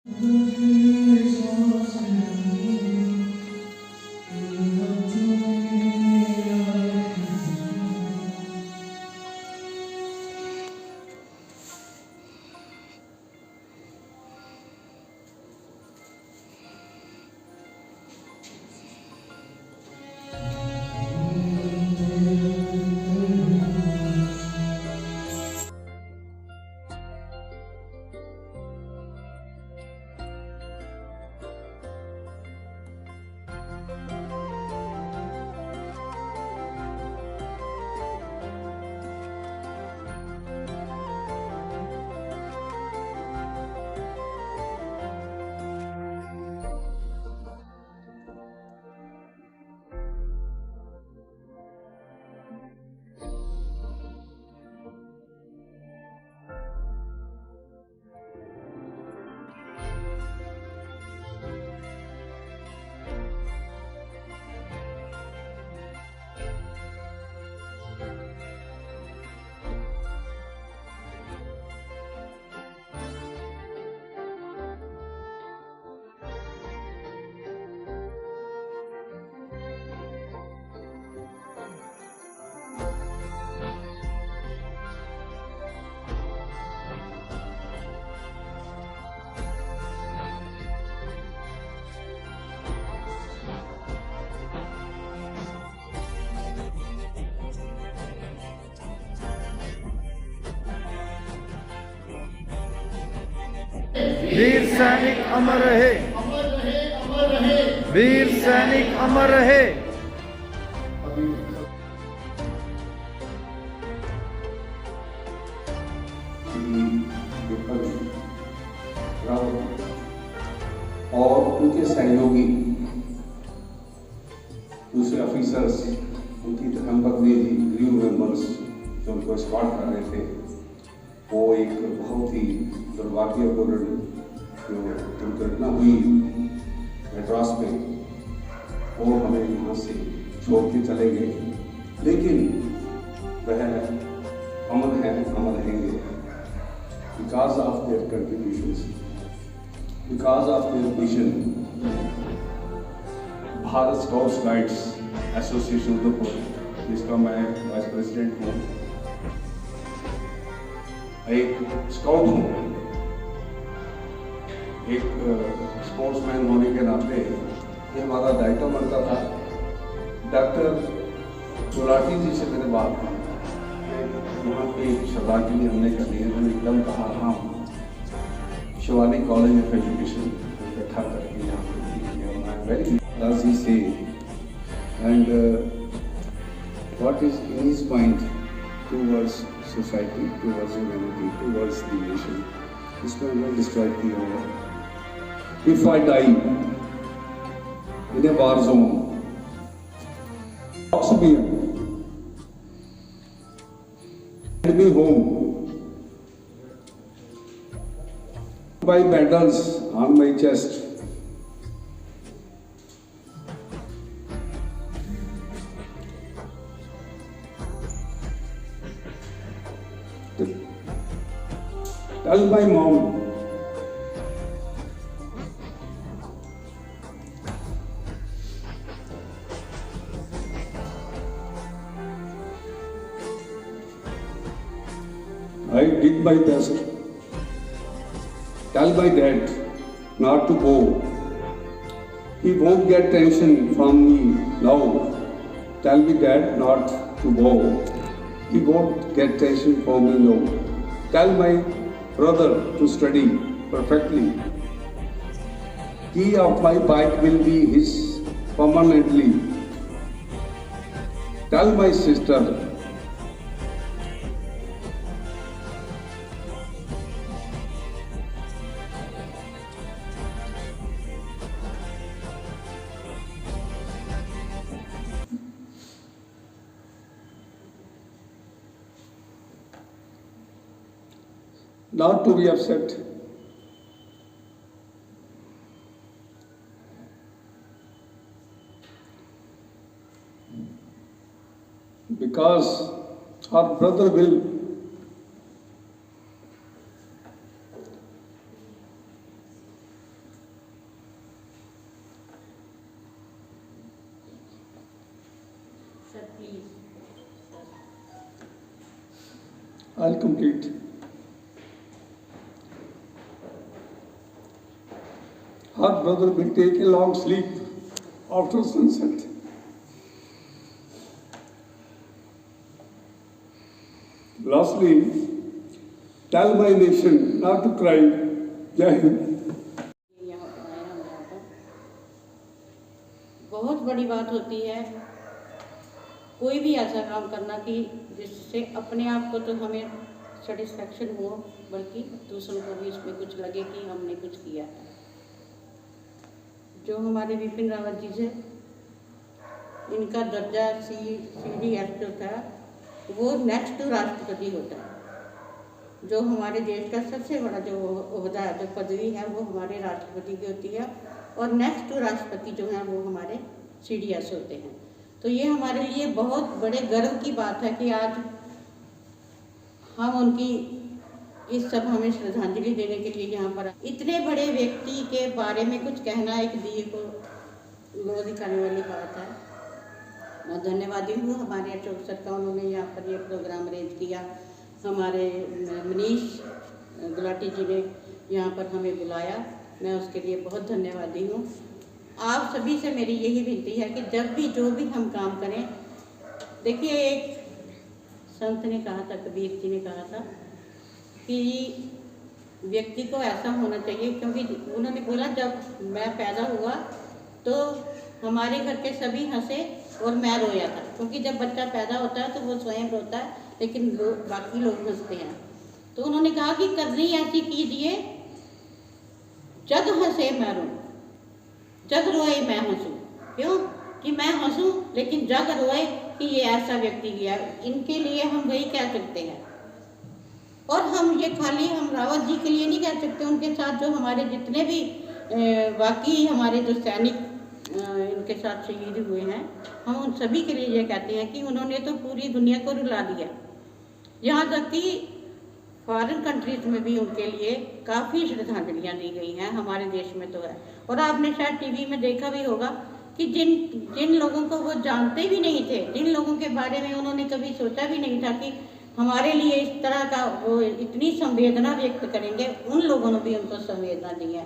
वीर सैनिक अमर रहे, अमर रहे, अमर रहे। वीर सैनिक अमर रहे। और उनके सहयोगी दूसरे ऑफिसर्स, उनकी धर्मपत्नी जी, क्रू मेंबर्स जो उनको स्कॉट कर रहे थे, वो एक बहुत ही दुर्भाग्यपूर्ण जो दुर्घटना हुई मेड्रास में, वो हमें यहाँ से छोड़ के चले गए। लेकिन वह अमर हैं, अमर रहेंगे because of their contributions, because of their vision. Bharat scouts guides association Udaipur, जिसका मैं वाइस प्रेसिडेंट हूँ, एक स्काउट हूँ, एक स्पोर्ट्समैन होने के नाते ये हमारा दायित्व बनता था। डॉक्टर चोलाटी जी से मैंने बात की, यहाँ पे श्रद्धांजलि हमने करनी है, मैंने एकदम कहा हाँ, शिवालिक कॉलेज ऑफ एजुकेशन इकट्ठा करके यहाँ पे very does he say and what is his point towards society, towards humanity, towards the nation. इसमें हमें डिस्ट्रॉय किया हुआ। If I die in a war zone, oxygen, send me home by medals on my chest. Tell my mom I did my best. Tell my dad not to go. He won't get tension from me now. Tell me dad not to go. He won't get tension from me now. Tell my brother to study perfectly. Key of my bike will be his permanently. Tell my sister not to be upset. Because our brother will sir please. I'll complete. Her brother will take a long sleep after sunset. Lastly, tell my nation not to cry. Jai Hind. यहाँ पर आए हम यहाँ पर बहुत बड़ी बात होती है कोई भी ऐसा काम करना कि जिससे अपने आप को तो हमें सेटिस्फेक्शन हो, बल्कि दूसरों को भी इसमें कुछ लगे कि हमने कुछ किया है। जो हमारे विपिन रावत जी से इनका दर्जा CDS जो था वो नेक्स्ट टू राष्ट्रपति होता है। जो हमारे देश का सबसे बड़ा जो ओहदा है, जो पदवी है, वो हमारे राष्ट्रपति की होती है और नेक्स्ट टू राष्ट्रपति जो है वो हमारे CDS होते हैं। तो ये हमारे लिए बहुत बड़े गर्व की बात है कि आज हम उनकी इस सभा में श्रद्धांजलि देने के लिए यहाँ पर इतने बड़े व्यक्ति के बारे में कुछ कहना एक दिए को लो दिखाने वाली बात है। मैं धन्यवादी हूँ हमारे अशोक सर का, उन्होंने यहाँ पर ये प्रोग्राम अरेंज किया। हमारे मनीष गुलाटी जी ने यहाँ पर हमें बुलाया, मैं उसके लिए बहुत धन्यवादी हूँ। आप सभी से मेरी यही विनती है कि जब भी जो भी हम काम करें, देखिए एक संत ने कहा था, कबीर जी ने कहा था कि व्यक्ति को ऐसा होना चाहिए, क्योंकि उन्होंने बोला जब मैं पैदा हुआ तो हमारे घर के सभी हंसे और मैं रोया था, क्योंकि जब बच्चा पैदा होता है तो वो स्वयं रोता है लेकिन बाकी लोग हंसते हैं। तो उन्होंने कहा कि करनी ऐसी कीजिए जग हंसे मैं रोऊं, जग रोए मैं हंसूं। क्यों कि मैं हंसूं लेकिन जग रोए कि ये ऐसा व्यक्ति गया। इनके लिए हम वही कह सकते हैं। और हम ये खाली हम रावत जी के लिए नहीं कह सकते, उनके साथ जो हमारे जितने भी बाकी हमारे जो सैनिक इनके साथ शहीद हुए हैं, हम उन सभी के लिए ये कहते हैं कि उन्होंने तो पूरी दुनिया को रुला दिया। यहाँ तक कि फॉरेन कंट्रीज में भी उनके लिए काफ़ी श्रद्धांजलियाँ दी गई हैं, हमारे देश में तो है। और आपने शायद टीवी में देखा भी होगा कि जिन लोगों को वो जानते भी नहीं थे, जिन लोगों के बारे में उन्होंने कभी सोचा भी नहीं था कि हमारे लिए इस तरह का वो इतनी संवेदना व्यक्त करेंगे, उन लोगों ने भी उनको संवेदना दी है।